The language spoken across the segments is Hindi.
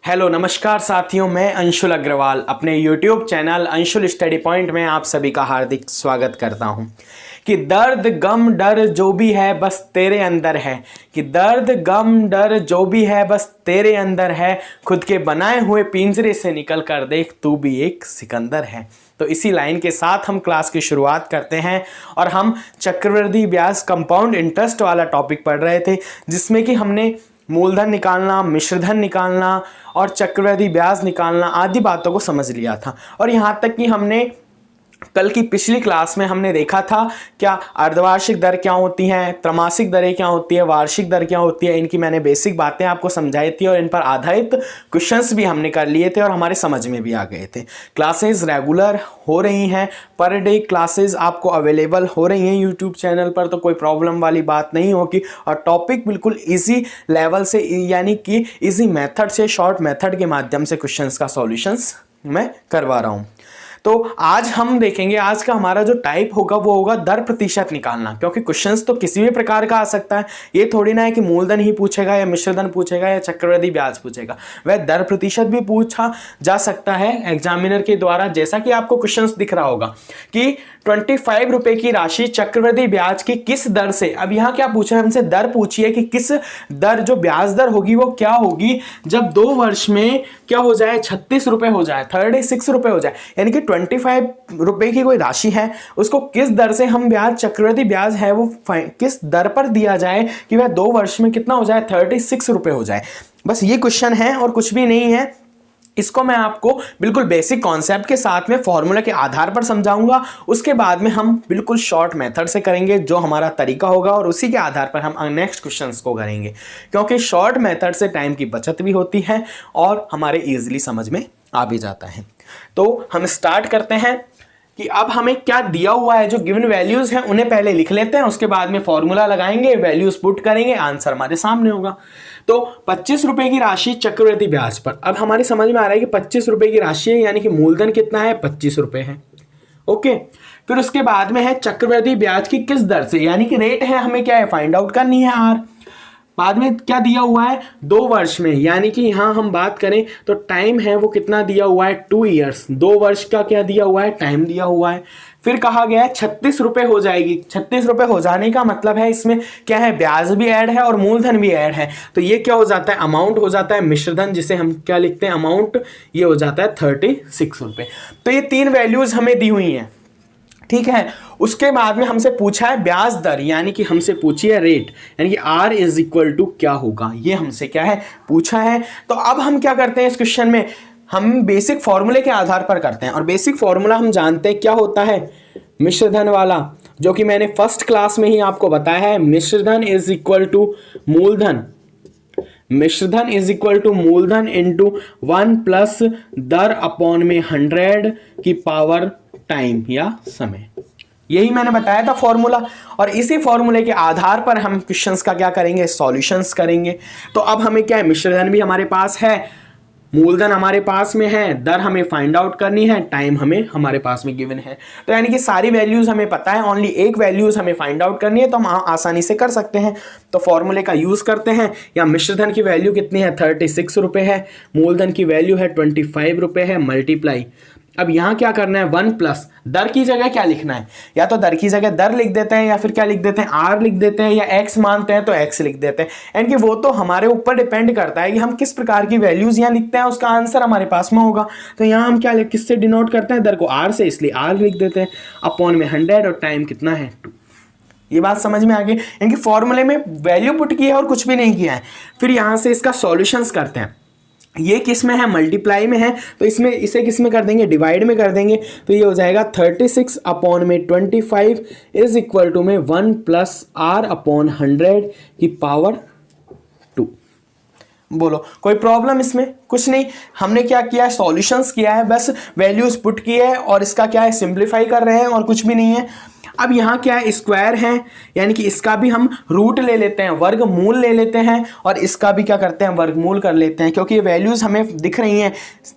हेलो नमस्कार साथियों, मैं अंशुल अग्रवाल अपने YouTube channel Anshul study point में आप सभी का हार्दिक स्वागत करता हूं। कि दर्द गम डर जो भी है बस तेरे अंदर है, कि दर्द गम डर जो भी है बस तेरे अंदर है, खुद के बनाए हुए पिंजरे से निकल कर देख तू भी एक सिकंदर है। तो इसी लाइन के साथ हम क्लास की शुरुआत करते हैं और हम चक्रवृद्धि ब्याज कंपाउंड इंटरेस्ट वाला टॉपिक पढ़ रहे थे, जिसमें कि हमने मूलधन निकालना, मिश्रधन निकालना और चक्रवृद्धि ब्याज निकालना आदि बातों को समझ लिया था। और यहाँ तक कि हमने कल की पिछली क्लास में हमने देखा था क्या अर्धवार्षिक दर क्या होती हैं, त्रैमासिक दरें क्या होती है, वार्षिक दर क्या होती है, इनकी मैंने बेसिक बातें आपको समझाई थी और इन पर आधारित क्वेश्चंस भी हमने कर लिए थे और हमारे समझ में भी आ गए थे। क्लासेस रेगुलर हो रही हैं, पर डे क्लासेस आपको अवेलेबल हो रही हैं यूट्यूब चैनल पर, तो कोई प्रॉब्लम वाली बात नहीं होगी। और टॉपिक बिल्कुल ईजी लेवल से, यानी कि ईजी मेथड से, शॉर्ट मेथड के माध्यम से क्वेश्चंस का सॉल्यूशंस मैं करवा रहा हूँ। तो आज हम देखेंगे, आज का हमारा जो टाइप होगा वो होगा दर प्रतिशत निकालना, क्योंकि क्वेश्चंस तो किसी भी प्रकार का आ सकता है। ये थोड़ी ना है कि मूलधन ही पूछेगा या मिश्रधन पूछेगा या चक्रवृद्धि ब्याज पूछेगा, वह दर प्रतिशत भी पूछा जा सकता है एग्जामिनर के द्वारा। जैसा कि आपको क्वेश्चंस दिख रहा होगा कि 25 रुपए की राशि चक्रवृद्धि ब्याज की किस दर से, अब यहाँ क्या पूछा है हमसे, दर पूछी है कि किस दर, जो ब्याज दर होगी वो क्या होगी जब 2 वर्ष में क्या हो जाए, 36 रुपए हो जाए, 36 रुपए हो जाए। यानी कि 25 रुपए की कोई राशि है, उसको किस दर से हम ब्याज, चक्रवृद्धि ब्याज है वो किस दर पर दिया जाए कि वह 2 वर्ष में कितना हो जाए, 36 रुपए हो जाए। बस ये क्वेश्चन है और कुछ भी नहीं है। इसको मैं आपको बिल्कुल बेसिक कॉन्सेप्ट के साथ में फॉर्मूला के आधार पर समझाऊंगा। उसके बाद में हम बिल्कुल शॉर्ट मेथड से करेंगे जो हमारा तरीका होगा, और उसी के आधार पर हम नेक्स्ट क्वेश्चंस को करेंगे, क्योंकि शॉर्ट मेथड से टाइम की बचत भी होती है और हमारे इजीली समझ में आ भी जाता है। तो हम स्टार्ट करते हैं कि अब हमें क्या दिया हुआ है, जो गिवन वैल्यूज हैं उन्हें पहले लिख लेते हैं, उसके बाद में फॉर्मूला लगाएंगे, वैल्यूज पुट करेंगे, आंसर हमारे सामने होगा। तो 25 रुपए की राशि चक्रवृद्धि ब्याज पर, अब हमारे समझ में आ रहा है कि 25 रुपए की राशि है, यानी कि मूलधन कितना है, 25 रुपए है। ओके, फिर उसके बाद में है चक्रवृद्धि ब्याज की किस दर से, यानी कि रेट है, हमें क्या है, फाइंड आउट करनी है आर। बाद में क्या दिया हुआ है, 2 वर्ष में, यानी कि यहां हम बात करें तो टाइम है वो कितना दिया हुआ है, 2 ईयर्स, 2 वर्ष का क्या दिया हुआ है, टाइम दिया हुआ है। फिर कहा गया है 36 रुपए हो जाएगी। 36 रुपए हो जाने का मतलब है इसमें क्या है, ब्याज भी ऐड है और मूलधन भी ऐड है, तो ये क्या हो जाता है, अमाउंट हो जाता है मिश्रधन, जिसे हम क्या लिखते हैं, अमाउंट, ये हो जाता है 36 रुपए। तो ये 3 वैल्यूज हमें दी हुई हैं, ठीक है। उसके बाद में हमसे पूछा है ब्याज दर, यानी कि हमसे पूछी है रेट, यानी कि R इज इक्वल टू क्या होगा, ये हमसे क्या है, पूछा है। तो अब हम क्या करते हैं इस क्वेश्चन में, हम बेसिक फॉर्मूले के आधार पर करते हैं, और बेसिक फॉर्मूला हम जानते हैं क्या होता है, मिश्रधन वाला, जो कि मैंने फर्स्ट क्लास में ही आपको बताया है। मिश्रधन इज इक्वल टू मूलधन, मिश्रधन इज इक्वल टू मूलधन इंटू 1 प्लस दर अपॉन में 100 की पावर टाइम या समय। यही मैंने बताया था फॉर्मूला, और इसी फॉर्मूले के आधार पर हम क्वेश्चंस का क्या करेंगे, सॉल्यूशंस करेंगे। तो अब हमें क्या है, मिश्रधन भी हमारे पास है, मूलधन हमारे पास में है, दर हमें फाइंड आउट करनी है, टाइम हमें हमारे पास में गिवन है। तो यानी कि सारी वैल्यूज हमें पता है, ओनली एक वैल्यूज हमें फाइंड आउट करनी है, तो हम आसानी से कर सकते हैं। तो फॉर्मूले का यूज करते हैं। या मिश्रधन की वैल्यू कितनी है, 36 रुपए है, मूलधन की वैल्यू है 25 रुपए है, मल्टीप्लाई। अब यहाँ क्या करना है, 1 प्लस दर की जगह क्या लिखना है, या तो दर की जगह दर लिख देते हैं, या फिर क्या लिख देते हैं, आर लिख देते हैं, या एक्स मानते हैं तो एक्स लिख देते हैं। यानी कि वो तो हमारे ऊपर डिपेंड करता है कि हम किस प्रकार की वैल्यूज यहाँ लिखते हैं, उसका आंसर हमारे पास में होगा। तो यहाँ हम क्या किससे डिनोट करते हैं, दर को आर से, इसलिए आर लिख देते हैं, अपॉन में 100, और टाइम कितना है, 2। ये बात समझ में आ गई, यानी कि फॉर्मूले में वैल्यू पुट की है और कुछ भी नहीं किया है। फिर यहाँ से इसका सॉल्यूशंस करते हैं। ये किस में है, मल्टीप्लाई में है, तो इसमें इसे किस में कर देंगे, डिवाइड में कर देंगे। तो ये हो जाएगा 36 अपॉन में 25 इज इक्वल टू में 1 प्लस आर अपॉन 100 की पावर 2। बोलो कोई प्रॉब्लम इसमें, कुछ नहीं। हमने क्या किया है, सॉल्यूशंस किया है, बस वैल्यूज पुट की है और इसका क्या है, सिंप्लीफाई कर रहे हैं और कुछ भी नहीं है। अब यहाँ क्या है, स्क्वायर है, यानी कि इसका भी हम रूट ले लेते हैं, वर्गमूल ले लेते हैं, और इसका भी क्या करते हैं, वर्गमूल कर लेते हैं, क्योंकि ये वैल्यूज हमें दिख रही हैं।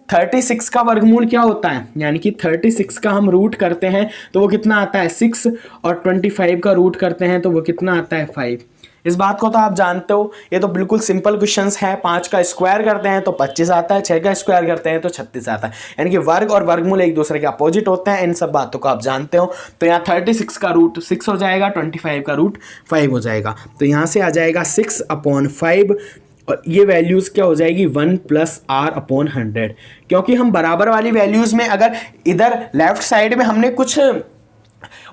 36 का वर्गमूल क्या होता है, यानी कि 36 का हम रूट करते हैं तो वो कितना आता है, 6, और 25 का रूट करते हैं तो वो कितना आता है, 5। इस बात को तो आप जानते हो, ये तो बिल्कुल सिंपल क्वेश्चंस है। 5 का स्क्वायर करते हैं तो 25 आता है, 6 का स्क्वायर करते हैं तो 36 आता है, यानी कि वर्ग और वर्गमूल एक दूसरे के अपोजिट होते हैं। इन सब बातों को आप जानते हो। तो यहाँ 36 का रूट 6 हो जाएगा, 25 का रूट 5 हो जाएगा। तो यहाँ से आ जाएगा 6/5 और ये वैल्यूज़ क्या हो जाएगी 1 + r/100, क्योंकि हम बराबर वाली वैल्यूज़ में अगर इधर लेफ्ट साइड में हमने कुछ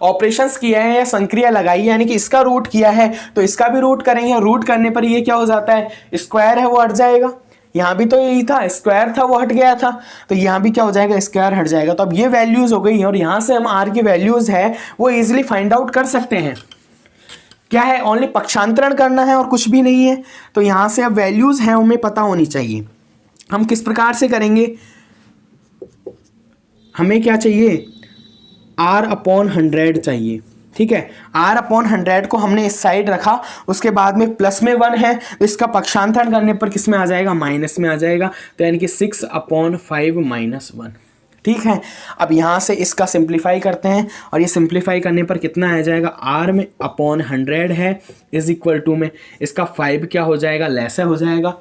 ऑपरेशंस किया है या संक्रिया लगाई है, यानी कि इसका रूट किया है तो इसका भी रूट करेंगे। रूट करने पर ये क्या हो जाता है, स्क्वायर है वो हट जाएगा। यहाँ भी तो यही था, स्क्वायर था वो हट गया था, तो यहाँ भी क्या हो जाएगा, स्क्वायर हट जाएगा। तो अब ये वैल्यूज़ हो गई और यहाँ से हम आर की वैल्यूज़ है वो ईजिली फाइंड आउट कर सकते हैं। क्या है, ओनली पक्षांतरण करना है और कुछ भी नहीं है। तो यहाँ से अब वैल्यूज़ हैं हमें पता होनी चाहिए। हम किस प्रकार से करेंगे, हमें क्या चाहिए, r/100 चाहिए। ठीक है, r/100 को हमने इस साइड रखा, उसके बाद में प्लस में 1 है तो इसका पक्षांतरण करने पर किस में आ जाएगा, माइनस में आ जाएगा। तो यानी कि 6/5 - 1। ठीक है, अब यहाँ से इसका सिंप्लीफाई करते हैं और ये सिंप्लीफाई करने पर कितना आ जाएगा, r में /100 है इज इक्वल टू में इसका 5 क्या हो जाएगा, लैसे हो जाएगा।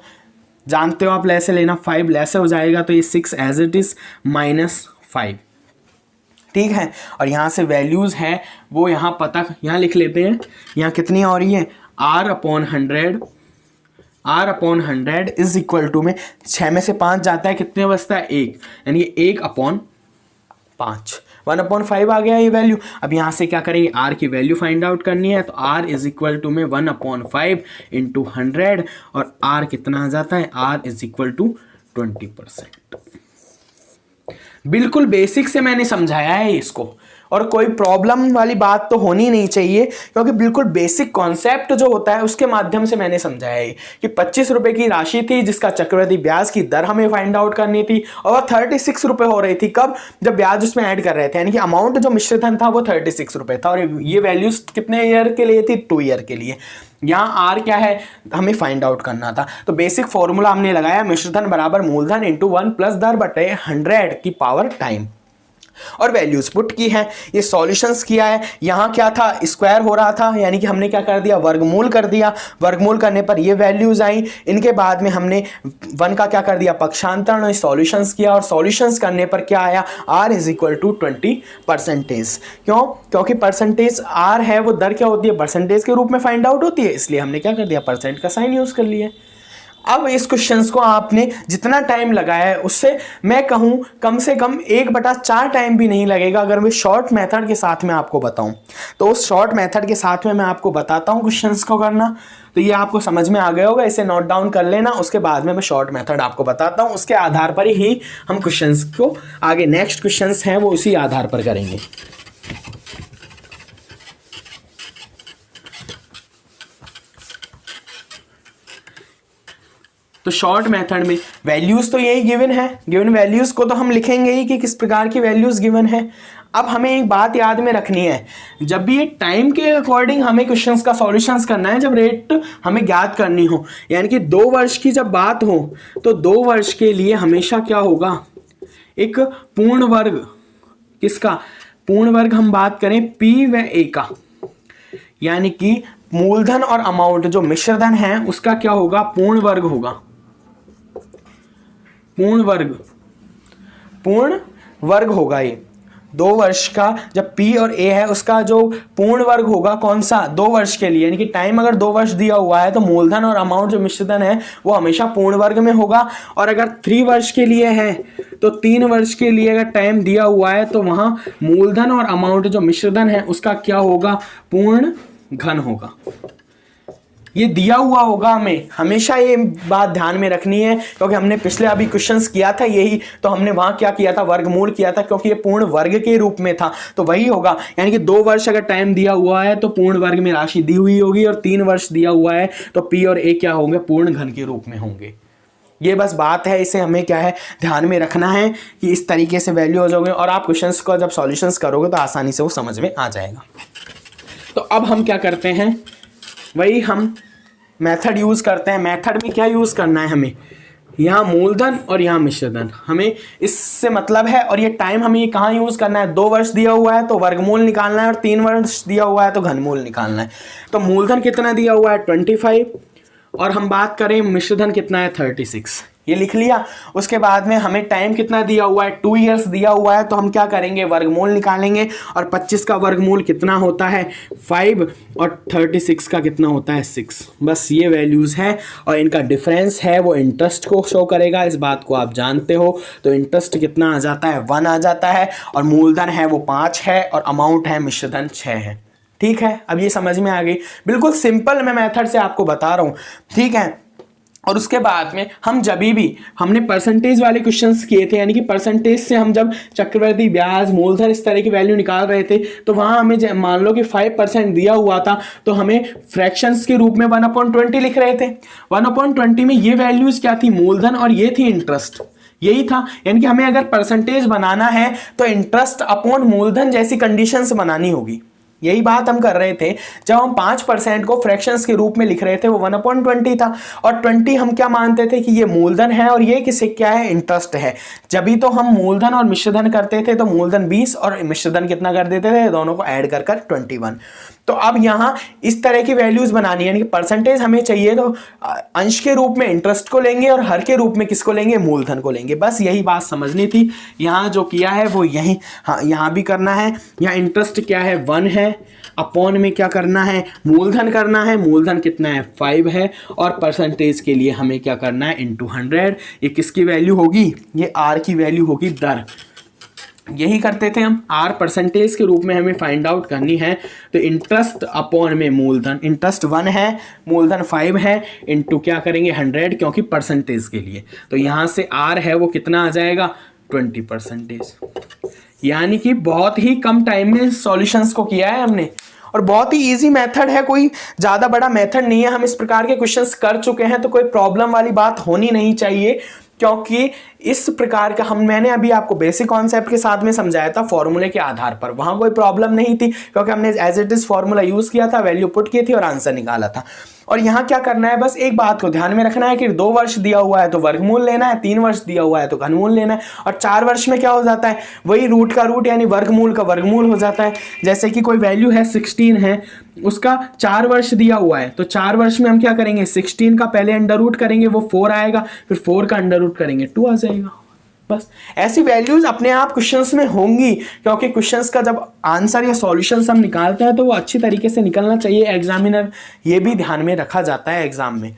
जानते हो आप लैसे लेना, 5 लैसे हो जाएगा तो ये 6 एज इट इज़ -5। ठीक है, और यहाँ से वैल्यूज़ है वो यहाँ पता यहाँ लिख लेते हैं। यहाँ कितनी हो रही है, r/100 इज इक्वल टू में 6 में से 5 जाता है, कितने बचता है 1, यानी 1/5 1/5 आ गया ये वैल्यू। अब यहाँ से क्या करेंगे, r की वैल्यू फाइंड आउट करनी है, तो r इज इक्वल टू में 1/5 × 100 और r कितना आ जाता है, r इज इक्वल टू 20%। बिल्कुल बेसिक से मैंने समझाया है इसको और कोई प्रॉब्लम वाली बात तो होनी नहीं चाहिए, क्योंकि बिल्कुल बेसिक कॉन्सेप्ट जो होता है उसके माध्यम से मैंने समझाया है कि 25 रुपए की राशि थी जिसका चक्रवृद्धि ब्याज की दर हमें फाइंड आउट करनी थी और 36 रुपए हो रही थी। कब, जब ब्याज उसमें ऐड कर रहे थे, यानी कि अमाउंट जो मिश्रधन था वो 36 रुपए था और ये वैल्यूज कितने ईयर के लिए थी, 2 ईयर के लिए। यहाँ आर क्या है, हमें फाइंड आउट करना था। तो बेसिक फॉर्मूला हमने लगाया, मिश्रधन बराबर मूलधन इंटू 1 + दर बटे 100 की पावर टाइम, और वैल्यूज पुट की है। ये सॉल्यूशंस किया है। यहाँ क्या था, स्क्वायर हो रहा था, यानी कि हमने क्या कर दिया, वर्गमूल कर दिया। वर्गमूल करने पर ये वैल्यूज आई। इनके बाद में हमने 1 का क्या कर दिया, पक्षांतरण, और सॉल्यूशंस किया और सॉल्यूशंस करने पर क्या आया, r इज इक्वल टू 20%। क्यों, क्योंकि परसेंटेज r है वो दर क्या होती है, परसेंटेज के रूप में फाइंड आउट होती है, इसलिए हमने क्या कर दिया, परसेंट का साइन यूज कर लिया। अब इस क्वेश्चंस को आपने जितना टाइम लगाया है उससे मैं कहूँ कम से कम 1/4 टाइम भी नहीं लगेगा अगर मैं शॉर्ट मेथड के साथ में आपको बताऊं। तो उस शॉर्ट मेथड के साथ में मैं आपको बताता हूं क्वेश्चंस को करना। तो ये आपको समझ में आ गया होगा, इसे नोट डाउन कर लेना। उसके बाद में मैं शॉर्ट मेथड आपको बताता हूं, उसके आधार पर ही हम क्वेश्चंस को आगे नेक्स्ट क्वेश्चंस हैं वो उसी आधार पर करेंगे। तो शॉर्ट मेथड में वैल्यूज तो यही गिवन है, गिवन वैल्यूज को तो हम लिखेंगे ही कि किस प्रकार की वैल्यूज गिवन है। अब हमें एक बात याद में रखनी है, जब भी ये टाइम के अकॉर्डिंग हमें क्वेश्चंस का सॉल्यूशंस करना है, जब रेट हमें ज्ञात करनी हो, यानी कि 2 वर्ष की जब बात हो तो 2 वर्ष के लिए हमेशा क्या होगा, एक पूर्ण वर्ग, किसका पूर्ण वर्ग, हम बात करें P व A का, यानी कि मूलधन और अमाउंट जो मिश्रधन है उसका क्या होगा, पूर्ण वर्ग होगा। पूर्ण वर्ग होगा ये 2 वर्ष का, जब P और A है उसका जो पूर्ण वर्ग होगा, कौन सा, 2 वर्ष के लिए, यानी कि टाइम अगर 2 वर्ष दिया हुआ है तो मूलधन और अमाउंट जो मिश्रधन है वो हमेशा पूर्ण वर्ग में होगा। और अगर 3 वर्ष के लिए है तो 3 वर्ष के लिए अगर टाइम दिया हुआ है तो वहां मूलधन और अमाउंट जो मिश्रधन है उसका क्या होगा, पूर्ण घन होगा। ये दिया हुआ होगा, हमें हमेशा ये बात ध्यान में रखनी है, क्योंकि हमने पिछले अभी क्वेश्चंस किया था यही, तो हमने वहां क्या किया था, वर्गमूल किया था, क्योंकि ये पूर्ण वर्ग के रूप में था तो वही होगा। यानी कि 2 वर्ष अगर टाइम दिया हुआ है तो पूर्ण वर्ग में राशि दी हुई होगी, और 3 वर्ष दिया हुआ है तो P और A क्या होंगे, पूर्ण घन के रूप में होंगे। ये बस बात है, इसे हमें क्या है ध्यान में रखना है कि इस तरीके से वैल्यू हो जाओगे, और आप क्वेश्चंस को जब सॉल्यूशंस करोगे तो आसानी से वो समझ में आ जाएगा। तो अब हम क्या करते हैं, वही हम मेथड यूज़ करते हैं। मेथड में क्या यूज़ करना है हमें, यहाँ मूलधन और यहाँ मिश्रधन, हमें इससे मतलब है। और ये टाइम हमें ये कहाँ यूज़ करना है, 2 वर्ष दिया हुआ है तो वर्गमूल निकालना है, और 3 वर्ष दिया हुआ है तो घनमूल निकालना है। तो मूलधन कितना दिया हुआ है 25, और हम बात करें मिश्रधन कितना है 36, ये लिख लिया। उसके बाद में हमें टाइम कितना दिया हुआ है 2 इयर्स दिया हुआ है, तो हम क्या करेंगे वर्गमूल निकालेंगे, और 25 का वर्गमूल कितना होता है 5, और 36 का कितना होता है 6। बस ये वैल्यूज़ हैं, और इनका डिफरेंस है वो इंटरेस्ट को शो करेगा, इस बात को आप जानते हो। तो इंटरेस्ट कितना आ जाता है 1 आ जाता है, और मूलधन है वो 5 है, और अमाउंट है मिश्रधन 6 है। ठीक है, अब ये समझ में आ गई, बिल्कुल सिंपल मैं मेथड से आपको बता रहा हूँ। ठीक है, और उसके बाद में हम जब भी हमने परसेंटेज वाले क्वेश्चंस किए थे, यानी कि परसेंटेज से हम जब चक्रवृद्धि ब्याज मूलधन इस तरह की वैल्यू निकाल रहे थे, तो वहाँ हमें मान लो कि 5% दिया हुआ था, तो हमें फ्रैक्शंस के रूप में 1/20 लिख रहे थे। 1/20 में ये वैल्यूज क्या थी, मूलधन, और ये थी इंटरेस्ट, यही था। यानी कि हमें अगर परसेंटेज बनाना है तो इंटरेस्ट अपॉन मूलधन जैसी कंडीशंस बनानी होगी। यही बात हम कर रहे थे जब हम 5% को फ्रैक्शंस के रूप में लिख रहे थे, वो 1/20 था, और 20 हम क्या मानते थे कि ये मूलधन है, और ये किसे क्या है इंटरेस्ट है। जब भी तो हम मूलधन और मिश्रधन करते थे, तो मूलधन 20 और मिश्रधन कितना कर देते थे, दोनों को ऐड कर 21। तो अब यहाँ इस तरह की वैल्यूज बनानी है, यानी कि परसेंटेज हमें चाहिए तो अंश के रूप में इंटरेस्ट को लेंगे, और हर के रूप में किसको लेंगे, मूलधन को लेंगे। बस यही बात समझनी थी। यहाँ जो किया है वो यही, हाँ यहाँ भी करना है। यहाँ इंटरेस्ट क्या है 1 है, अपॉन में क्या करना है मूलधन करना है, मूलधन कितना है 5 है, और परसेंटेज के लिए हमें क्या करना है इनटू 100। ये किसकी वैल्यू होगी, ये आर की वैल्यू होगी दर। यही करते थे हम, आर परसेंटेज के रूप में हमें फाइंड आउट करनी है। तो इंटरेस्ट अपॉन में मूलधन, इंटरेस्ट 1 है, मूलधन 5 है, इनटू क्या करेंगे 100, क्योंकि परसेंटेज के लिए। तो यहाँ से आर है वो कितना आ जाएगा 20%। यानी कि बहुत ही कम टाइम में सॉल्यूशंस को किया है हमने, और बहुत ही इजी मेथड है, कोई ज़्यादा बड़ा मेथड नहीं है। हम इस प्रकार के क्वेश्चंस कर चुके हैं, तो कोई प्रॉब्लम वाली बात होनी नहीं चाहिए, क्योंकि इस प्रकार का मैंने अभी आपको बेसिक कॉन्सेप्ट के साथ में समझाया था फॉर्मूले के आधार पर। वहां कोई प्रॉब्लम नहीं थी, क्योंकि हमने as it is formula use किया था, वैल्यू पुट की थी और आंसर निकाला था। और यहाँ क्या करना है, बस एक बात को ध्यान में रखना है कि 2 वर्ष दिया हुआ है तो वर्गमूल लेना है, 3 वर्ष दिया हुआ है तो घनमूल लेना है, और 4 वर्ष में क्या हो जाता है, वही रूट का रूट यानी वर्गमूल का वर्गमूल हो जाता है। जैसे कि कोई वैल्यू है 16 है, उसका 4 वर्ष दिया हुआ है, तो 4 वर्ष में हम क्या करेंगे 16 का पहले अंडर रूट करेंगे, वो 4 आएगा, फिर 4 का अंडर रूट करेंगे 2 आ जाएगा। बस ऐसी वैल्यूज अपने आप क्वेश्चंस में होंगी, क्योंकि क्वेश्चंस का जब आंसर या सॉल्यूशंस हम निकालते हैं तो वो अच्छी तरीके से निकलना चाहिए। एग्जामिनर ये भी ध्यान में रखा जाता है एग्जाम में।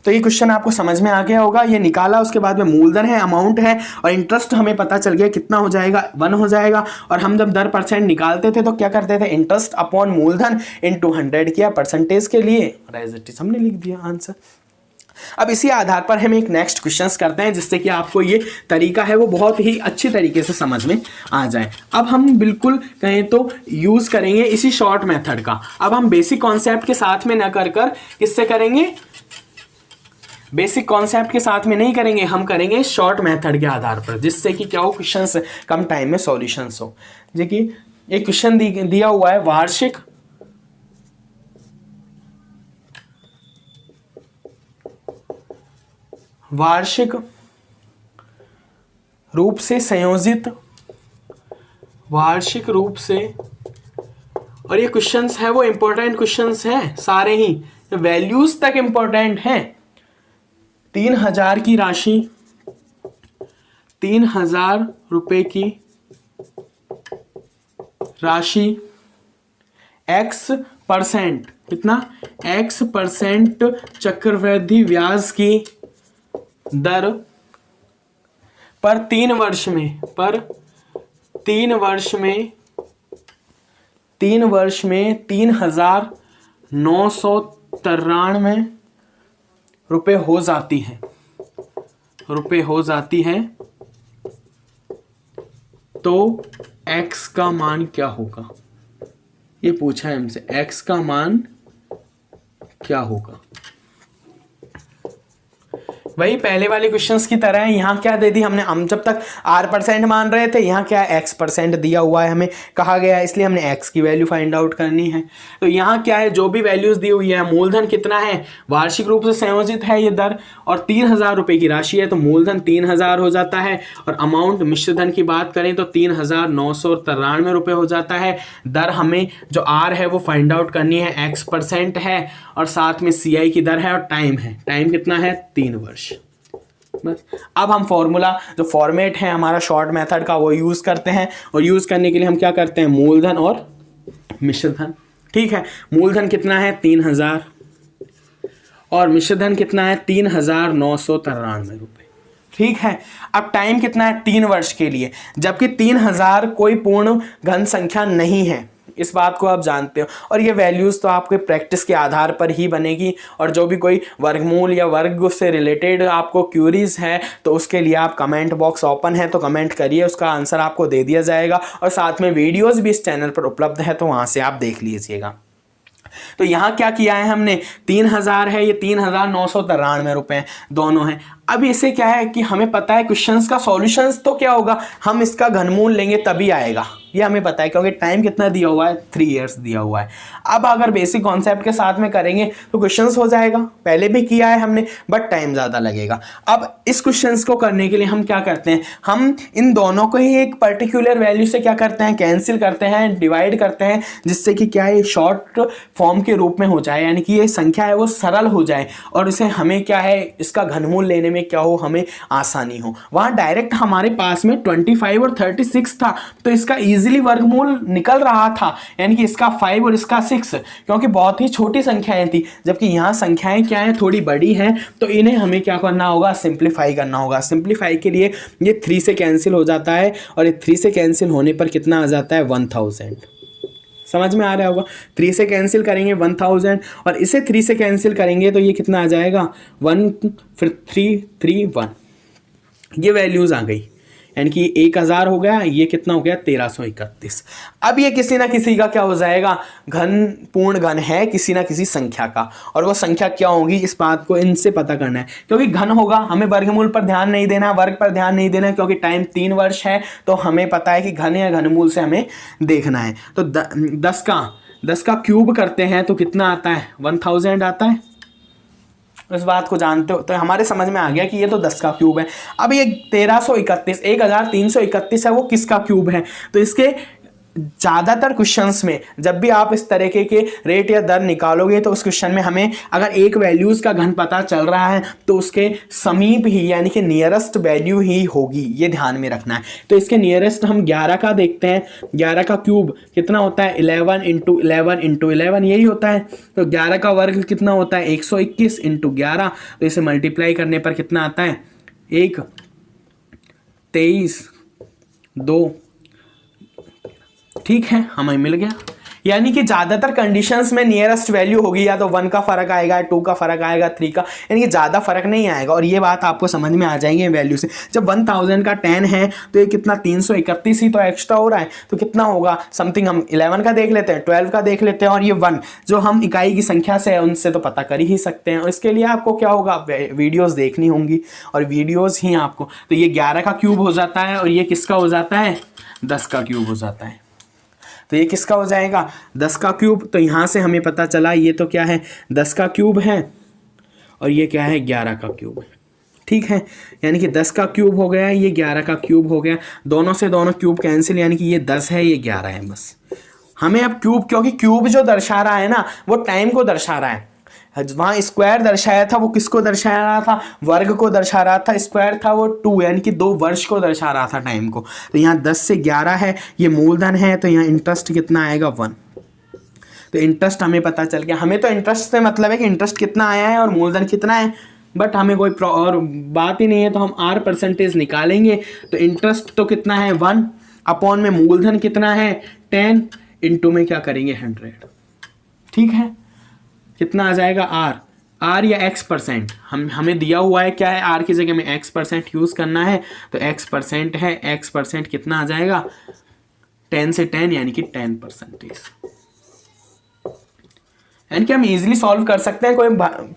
तो ये क्वेश्चन आपको समझ में आ गया होगा, ये निकाला, उसके बाद में मूलधन है, अमाउंट है, और इंटरेस्ट हमें पता चल गया कितना हो जाएगा 1 हो जाएगा। और हम जब दर परसेंट निकालते थे तो क्या करते थे, इंटरेस्ट अपॉन मूलधन इनटू 100 किया परसेंटेज के लिए, और एज इट इज हमने लिख दिया आंसर। अब इसी आधार पर हम एक नेक्स्ट क्वेश्चंस करते हैं, जिससे कि आपको ये तरीका है वो बहुत ही अच्छी तरीके से समझ में आ जाए। अब हम बिल्कुल कहें तो यूज करेंगे इसी शॉर्ट मेथड का। अब हम बेसिक कॉन्सेप्ट के साथ में न कर किससे करेंगे, बेसिक कॉन्सेप्ट के साथ में नहीं करेंगे, हम करेंगे शॉर्ट मेथड के आधार पर, जिससे कि क्या हो क्वेश्चंस कम टाइम में सॉल्यूशंस हो। देखिए एक क्वेश्चन दिया हुआ है, वार्षिक रूप से संयोजित, वार्षिक रूप से, और ये क्वेश्चंस है वो इंपॉर्टेंट क्वेश्चंस हैं सारे ही, वैल्यूज तक इंपॉर्टेंट हैं। 3000 की राशि, 3000 रुपए की राशि x%, कितना x% चक्रवृद्धि ब्याज की दर पर 3 वर्ष में, 3,993 रुपए हो जाती है, तो x का मान क्या होगा, ये पूछा है हमसे, x का मान क्या होगा। वही पहले वाले क्वेश्चंस की तरह है। यहाँ क्या दे दी हमने, हम जब तक R% मान रहे थे, यहाँ क्या X% दिया हुआ है, हमें कहा गया है, इसलिए हमने X की वैल्यू फाइंड आउट करनी है। तो यहाँ क्या है, जो भी वैल्यूज दी हुई है, मूलधन कितना है, वार्षिक रूप से संयोजित है ये दर, और 3000 रुपये की राशि है, तो मूलधन 3000 हो जाता है। और अमाउंट मिश्र धन की बात करें तो 3993 रुपये हो जाता है। दर हमें जो R है वो फाइंड आउट करनी है, X% है, और साथ में CI की दर है, और टाइम है, टाइम कितना है, 3 वर्ष। बस अब हम फॉर्मूला जो फॉर्मेट है हमारा शॉर्ट मेथड का वो यूज़ करते हैं, और यूज़ करने के लिए हम क्या करते हैं, मूलधन और मिश्र धन। ठीक है, मूलधन कितना है 3000 और मिश्र धन कितना है 3993 रुपये। ठीक है, अब टाइम कितना है 3 वर्ष के लिए, जबकि 3000 कोई पूर्ण घन संख्या नहीं है, इस बात को आप जानते हो। और ये वैल्यूज़ तो आपके प्रैक्टिस के आधार पर ही बनेगी, और जो भी कोई वर्गमूल या वर्ग से रिलेटेड आपको क्यूरीज है तो उसके लिए आप कमेंट बॉक्स ओपन है, तो कमेंट करिए, उसका आंसर आपको दे दिया जाएगा। और साथ में वीडियोस भी इस चैनल पर उपलब्ध है, तो वहाँ से आप देख लीजिएगा। तो यहाँ क्या किया है हमने, 3000 है, ये 3993 रुपये दोनों हैं। अब इसे क्या है कि हमें पता है क्वेश्चंस का सॉल्यूशंस तो क्या होगा, हम इसका घनमूल लेंगे तभी आएगा, ये हमें पता है, क्योंकि टाइम कितना दिया हुआ है, 3 इयर्स दिया हुआ है। अब अगर बेसिक कॉन्सेप्ट के साथ में करेंगे तो क्वेश्चंस हो जाएगा, पहले भी किया है हमने, बट टाइम ज़्यादा लगेगा। अब इस क्वेश्चंस को करने के लिए हम क्या करते हैं, हम इन दोनों को ही एक पर्टिकुलर वैल्यू से क्या करते हैं, कैंसिल करते हैं, डिवाइड करते हैं, जिससे कि क्या है शॉर्ट फॉर्म के रूप में हो जाए, यानी कि ये संख्या है वो सरल हो जाए, और इसे हमें क्या है इसका घनमूल लेने में क्या हो, हमें आसानी हो। वहाँ डायरेक्ट हमारे पास में 25 और 36 था, तो इसका इजीली वर्गमूल निकल रहा था, यानी कि इसका 5 और इसका 6, क्योंकि बहुत ही छोटी संख्याएं थी, जबकि यहाँ संख्याएं क्या है थोड़ी बड़ी हैं, तो इन्हें हमें क्या करना होगा, सिंप्लीफाई करना होगा। सिंप्लीफाई के लिए ये 3 से कैंसिल हो जाता है, और ये 3 से कैंसिल होने पर कितना आ जाता है, 1000। समझ में आ रहा होगा, 3 से कैंसिल करेंगे 1000, और इसे 3 से कैंसिल करेंगे तो ये कितना आ जाएगा, 1 फिर 3 3 1, ये वैल्यूज़ आ गई, यानी कि 1000 हो गया, ये कितना हो गया 1331। अब ये किसी ना किसी का क्या हो जाएगा, घन, पूर्ण घन है किसी ना किसी संख्या का, और वो संख्या क्या होगी इस बात को इनसे पता करना है, क्योंकि घन होगा, हमें वर्गमूल पर ध्यान नहीं देना, वर्ग पर ध्यान नहीं देना, क्योंकि टाइम 3 वर्ष है, तो हमें पता है कि घन या घनमूल से हमें देखना है। तो 10 का क्यूब करते हैं तो कितना आता है, 1000 आता है, इस बात को जानते हो, तो हमारे समझ में आ गया कि ये तो 10 का क्यूब है। अब ये 1331 है, वो किसका क्यूब है, तो इसके ज़्यादातर क्वेश्चंस में जब भी आप इस तरीके के रेट या दर निकालोगे तो उस क्वेश्चन में हमें अगर एक वैल्यूज़ का घन पता चल रहा है तो उसके समीप ही, यानी कि नियरेस्ट वैल्यू ही होगी, ये ध्यान में रखना है। तो इसके नियरेस्ट हम 11 का देखते हैं, 11 का क्यूब कितना होता है, 11 × 11 × 11 यही होता है। तो 11 का वर्ग कितना होता है, 121 × 11, तो इसे मल्टीप्लाई करने पर कितना आता है, 1 23 2, ठीक है, हमें मिल गया। यानी कि ज़्यादातर कंडीशंस में नियरेस्ट वैल्यू होगी, या तो 1 का फर्क आएगा, 2 का फर्क आएगा, 3 का, यानी कि ज़्यादा फर्क नहीं आएगा। और ये बात आपको समझ में आ जाएगी वैल्यू से। जब 1000 का 10 है तो ये कितना 331 ही तो एक्स्ट्रा हो रहा है, तो कितना होगा समथिंग, हम 11 का देख लेते हैं, 12 का देख लेते हैं, और ये 1 जो हम इकाई की संख्या से है उनसे तो पता कर ही सकते हैं। और इसके लिए आपको क्या होगा, वीडियोज़ देखनी होंगी, और वीडियोज़ ही आपको, तो ये 11 का क्यूब हो जाता है, और ये किसका हो जाता है, 10 का क्यूब हो जाता है। तो ये किसका हो जाएगा, 10 का क्यूब। तो यहाँ से हमें पता चला ये तो क्या है, 10 का क्यूब है, और ये क्या है, 11 का क्यूब है। ठीक है, यानी कि 10 का क्यूब हो गया, ये 11 का क्यूब हो गया, दोनों से दोनों क्यूब कैंसिल, यानी कि ये 10 है, ये 11 है। बस हमें अब क्यूब, क्योंकि क्यूब जो दर्शा रहा है ना वो टाइम को दर्शा रहा है, वहाँ स्क्वायर दर्शाया था वो किसको दर्शा रहा था, वर्ग को दर्शा रहा था, स्क्वायर था वो 2, यानी कि 2 वर्ष को दर्शा रहा था टाइम को। तो यहाँ 10 से 11 है, ये मूलधन है, तो यहाँ इंटरेस्ट कितना आएगा, 1। तो इंटरेस्ट हमें पता चल गया। हमें तो इंटरेस्ट से मतलब है कि इंटरेस्ट कितना आया है और मूलधन कितना है, बट हमें कोई और बात ही नहीं है, तो हम R% निकालेंगे। तो इंटरेस्ट तो कितना है, 1 अपॉन में मूलधन कितना है, 10, इंटू में क्या करेंगे, 100। ठीक है, कितना आ जाएगा, R या X%, हमें दिया हुआ है क्या है, R की जगह में X% यूज़ करना है, तो X% है, X% कितना आ जाएगा, 10 से 10, यानी कि 10%। यानी कि हम इजीली सॉल्व कर सकते हैं, कोई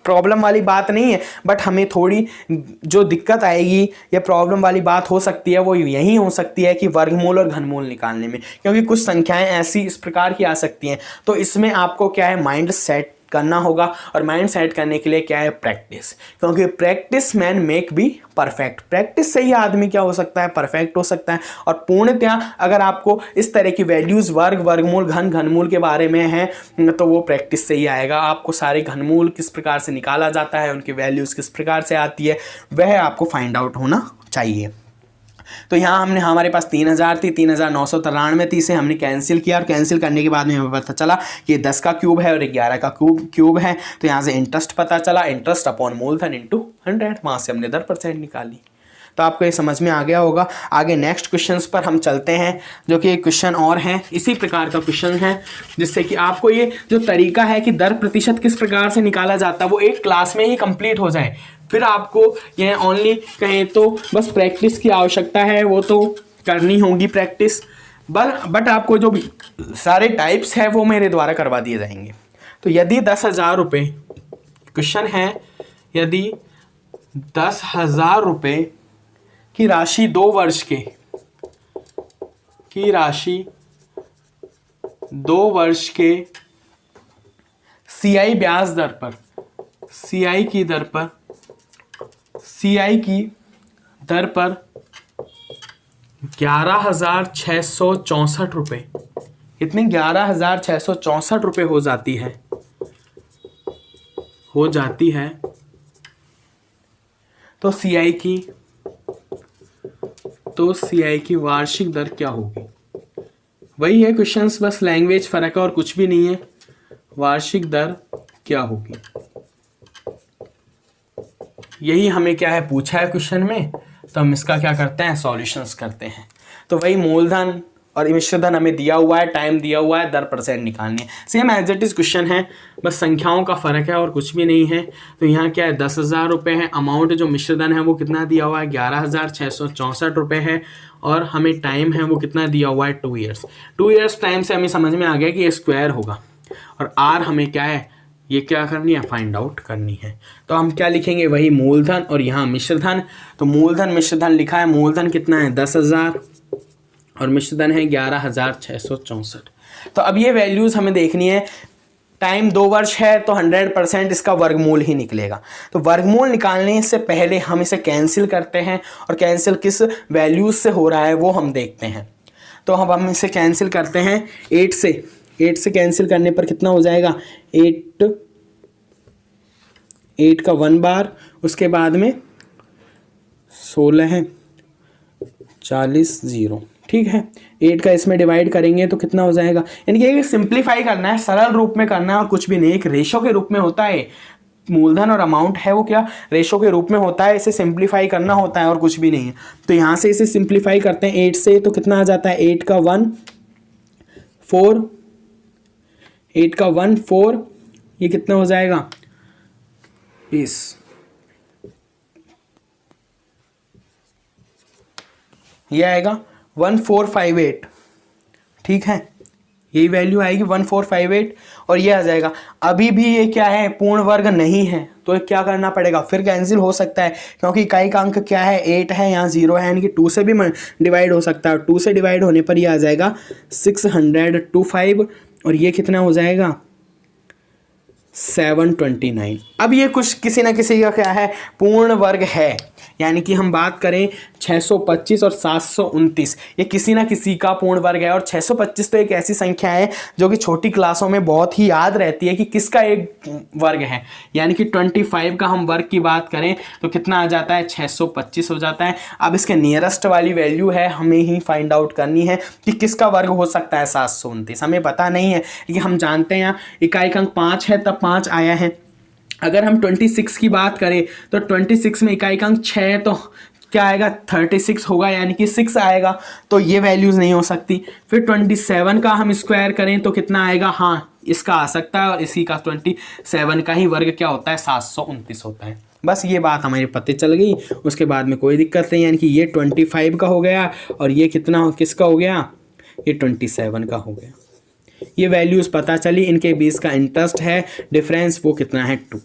प्रॉब्लम वाली बात नहीं है। बट हमें थोड़ी जो दिक्कत आएगी या प्रॉब्लम वाली बात हो सकती है वो यही हो सकती है कि वर्गमूल और घनमूल निकालने में, क्योंकि कुछ संख्याएं ऐसी इस प्रकार की आ सकती हैं। तो इसमें आपको क्या है, माइंड सेट करना होगा। और माइंड सेट करने के लिए क्या है, प्रैक्टिस, क्योंकि practice man make be perfect. Practice से ही आदमी क्या हो सकता है, परफेक्ट हो सकता है। और पूर्णतया अगर आपको इस तरह की वैल्यूज वर्ग, वर्गमूल, घनमूल के बारे में है तो वो प्रैक्टिस से ही आएगा। आपको सारे घनमूल किस प्रकार से निकाला जाता है, उनकी वैल्यूज किस प्रकार से आती है, वह आपको फाइंड आउट होना चाहिए। तो यहाँ हमने, हमारे पास 3000 थी, 3993 थी, इसे हमने कैंसिल किया। और कैंसिल करने के बाद में हमें पता चला कि ये 10 का क्यूब है और 11 का क्यूब है। तो यहाँ से इंटरेस्ट पता चला, इंटरेस्ट अपॉन मूलधन इंटू 100, वहाँ से हमने 10% निकाली। तो आपको ये समझ में आ गया होगा। आगे नेक्स्ट क्वेश्चंस पर हम चलते हैं, जो कि एक क्वेश्चन और है, इसी प्रकार का क्वेश्चन है, जिससे कि आपको ये जो तरीका है कि दर प्रतिशत किस प्रकार से निकाला जाता है वो एक क्लास में ही कंप्लीट हो जाए। फिर आपको ये ओनली कहें तो बस प्रैक्टिस की आवश्यकता है, वो तो करनी होगी प्रैक्टिस, बट आपको जो सारे टाइप्स है वो मेरे द्वारा करवा दिए जाएंगे। तो यदि 10,000 रुपये, क्वेश्चन है, यदि 10,000 रुपये की राशि 2 वर्ष के, की राशि 2 वर्ष के CI ब्याज दर पर, CI की दर पर, CI की दर पर 11,664 रुपये, इतनी 11,664 रुपये हो जाती है, तो CI की वार्षिक दर क्या होगी। वही है क्वेश्चंस, बस लैंग्वेज फर्क है और कुछ भी नहीं है। वार्षिक दर क्या होगी, यही हमें क्या है पूछा है क्वेश्चन में। तो हम इसका क्या करते हैं, सॉल्यूशंस करते हैं। तो वही मूलधन और मिश्रधन हमें दिया हुआ है, टाइम दिया हुआ है, दर % निकालनी है। Same as it is question है, बस संख्याओं का फर्क है और कुछ भी नहीं है। तो यहाँ क्या है, 10,000 रुपये है, अमाउंट जो मिश्रधन है वो कितना दिया हुआ है, 11,664 रुपये है, और हमें टाइम है वो कितना दिया हुआ है, 2 ईयर्स। 2 ईयर्स टाइम से हमें समझ में आ गया कि ये स्क्वायर होगा, और आर हमें क्या है, ये क्या करनी है, फाइंड आउट करनी है। तो हम क्या लिखेंगे, वही मूलधन और यहाँ मिश्रधन। तो मूलधन मिश्रधन लिखा है, मूलधन कितना है 10,000 और मिश्रधन है 11,664। तो अब ये वैल्यूज़ हमें देखनी है। टाइम 2 वर्ष है तो 100% इसका वर्गमूल ही निकलेगा। तो वर्गमूल निकालने से पहले हम इसे कैंसिल करते हैं, और कैंसिल किस वैल्यूज़ से हो रहा है वो हम देखते हैं। तो अब हम इसे कैंसिल करते हैं 8 से कैंसिल करने पर कितना हो जाएगा, 8 का 1 बार, उसके बाद में 16 है, 40 0, ठीक है। 8 का इसमें डिवाइड करेंगे तो कितना हो जाएगा, यानी कि सिंप्लीफाई करना है, सरल रूप में करना है और कुछ भी नहीं। एक रेशो के रूप में होता है, मूलधन और अमाउंट है वो क्या रेशो के रूप में होता है, इसे सिंप्लीफाई करना होता है और कुछ भी नहीं है। तो यहाँ से इसे सिंप्लीफाई करते हैं 8 से, तो कितना आ जाता है, 8 का 1 4, 8 का 1 4, ये कितना हो जाएगा 20, ये आएगा 1458, ठीक है, यही वैल्यू आएगी 1458, और ये आ जाएगा। अभी भी ये क्या है, पूर्ण वर्ग नहीं है, तो क्या करना पड़ेगा, फिर कैंसिल हो सकता है, क्योंकि इकाई का अंक क्या है, 8 है, यहाँ 0 है, यानी कि 2 से भी डिवाइड हो सकता है। 2 से डिवाइड होने पर ये आ जाएगा 625, और ये कितना हो जाएगा 729। अब ये कुछ किसी ना किसी का क्या है, पूर्ण वर्ग है, यानी कि हम बात करें 625 और 729, ये किसी ना किसी का पूर्ण वर्ग है। और 625 तो एक ऐसी संख्या है जो कि छोटी क्लासों में बहुत ही याद रहती है कि किसका एक वर्ग है, यानी कि 25 का हम वर्ग की बात करें तो कितना आ जाता है, 625 हो जाता है। अब इसके नियरेस्ट वाली वैल्यू है, हमें ही फाइंड आउट करनी है कि किसका वर्ग हो सकता है 729। हमें पता नहीं है, लेकिन हम जानते हैं यहाँ इकाई का अंक 5 है, तब 5 आया है। अगर हम 26 की बात करें तो 26 में इकाई का अंक 6 है, तो क्या आएगा 36 होगा, यानी कि 6 आएगा, तो ये वैल्यूज़ नहीं हो सकती। फिर 27 का हम स्क्वायर करें तो कितना आएगा, हाँ इसका आ सकता है, और इसी का 27 का ही वर्ग क्या होता है, 729 होता है। बस ये बात हमारी पता चल गई, उसके बाद में कोई दिक्कत नहीं, यानी कि ये 25 का हो गया, और ये कितना किसका हो गया, ये 27 का हो गया। ये वैल्यूज़ पता चली, इनके बीच का इंटरेस्ट है डिफरेंस वो कितना है 2।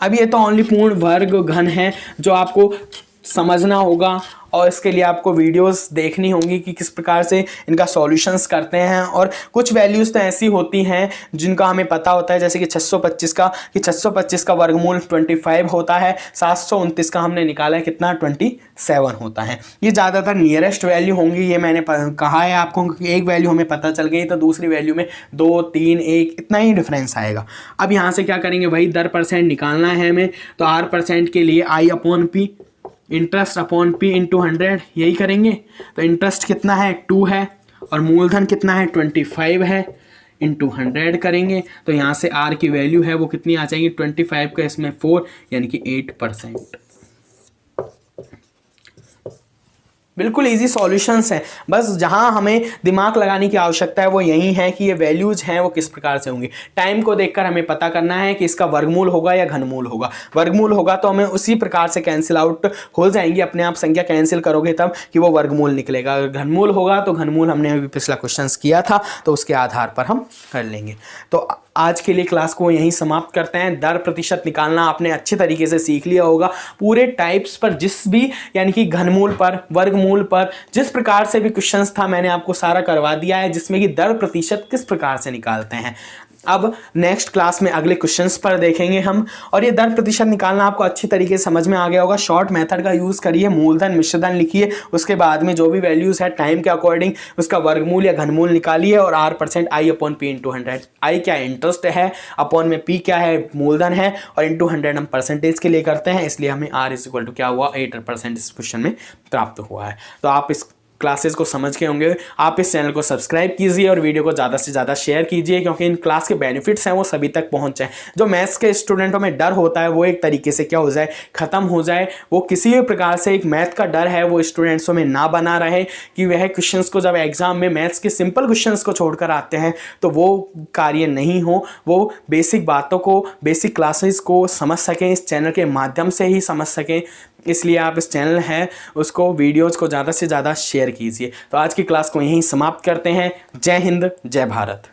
अब ये तो ओनली पूर्ण वर्ग घन है जो आपको समझना होगा और इसके लिए आपको वीडियोस देखनी होंगी कि किस प्रकार से इनका सॉल्यूशंस करते हैं। और कुछ वैल्यूज़ तो ऐसी होती हैं जिनका हमें पता होता है, जैसे कि 625 का वर्गमूल 25 होता है, 729 का हमने निकाला है कितना 27 होता है। ये ज़्यादातर नियरेस्ट वैल्यू होंगी, ये मैंने कहा है आपको कि एक वैल्यू हमें पता चल गई तो दूसरी वैल्यू में 2, 3, 1 इतना ही डिफरेंस आएगा। अब यहाँ से क्या करेंगे, वही दर % निकालना है हमें, तो R% के लिए I/P interest upon P into 100 यही करेंगे। तो इंटरेस्ट कितना है 2 है और मूलधन कितना है 25 है, इंटू 100 करेंगे तो यहाँ से R की वैल्यू है वो कितनी आ जाएगी 25 का इसमें 4 यानी कि 8%। बिल्कुल इजी सॉल्यूशंस हैं, बस जहां हमें दिमाग लगाने की आवश्यकता है वो यही है कि ये वैल्यूज हैं वो किस प्रकार से होंगी। टाइम को देखकर हमें पता करना है कि इसका वर्गमूल होगा या घनमूल होगा। वर्गमूल होगा तो हमें उसी प्रकार से कैंसिल आउट हो जाएंगी, अपने आप संख्या कैंसिल करोगे तब कि वो वर्गमूल निकलेगा। अगर घनमूल होगा तो घनमूल हमने अभी पिछला क्वेश्चन किया था तो उसके आधार पर हम कर लेंगे। तो आज के लिए क्लास को यहीं समाप्त करते हैं। दर प्रतिशत निकालना आपने अच्छे तरीके से सीख लिया होगा। पूरे टाइप्स पर जिस भी यानी कि घनमूल पर, वर्गमूल पर, जिस प्रकार से भी क्वेश्चंस था मैंने आपको सारा करवा दिया है, जिसमें कि दर प्रतिशत किस प्रकार से निकालते हैं। अब नेक्स्ट क्लास में अगले क्वेश्चंस पर देखेंगे हम। और ये दर प्रतिशत निकालना आपको अच्छी तरीके से समझ में आ गया होगा। शॉर्ट मेथड का यूज़ करिए, मूलधन मिश्रधन लिखिए, उसके बाद में जो भी वैल्यूज़ है टाइम के अकॉर्डिंग उसका वर्गमूल या घनमूल निकालिए और R% I/P इंटू 100। I क्या इंटरेस्ट है, अपॉन में P क्या है मूलधन है और इंटू 100 हम परसेंटेज के लिए करते हैं, इसलिए हमें R = क्या हुआ 8% इस क्वेश्चन में प्राप्त हुआ है। तो आप इस क्लासेस को समझ के होंगे। आप इस चैनल को सब्सक्राइब कीजिए और वीडियो को ज़्यादा से ज़्यादा शेयर कीजिए, क्योंकि इन क्लास के बेनिफिट्स हैं वो सभी तक पहुंच जाए। जो मैथ्स के स्टूडेंटों में डर होता है वो एक तरीके से क्या हो जाए, ख़त्म हो जाए। वो किसी भी प्रकार से एक मैथ का डर है वो स्टूडेंट्सों में ना बना रहे कि वह क्वेश्चंस को जब एग्जाम में मैथ्स के सिंपल क्वेश्चंस को छोड़कर आते हैं तो वो कार्य नहीं हो। वो बेसिक बातों को, बेसिक क्लासेस को समझ सकें, इस चैनल के माध्यम से ही समझ सकें। इसलिए आप इस चैनल है उसको, वीडियोस को ज़्यादा से ज़्यादा शेयर कीजिए। तो आज की क्लास को यहीं समाप्त करते हैं। जय हिंद, जय भारत।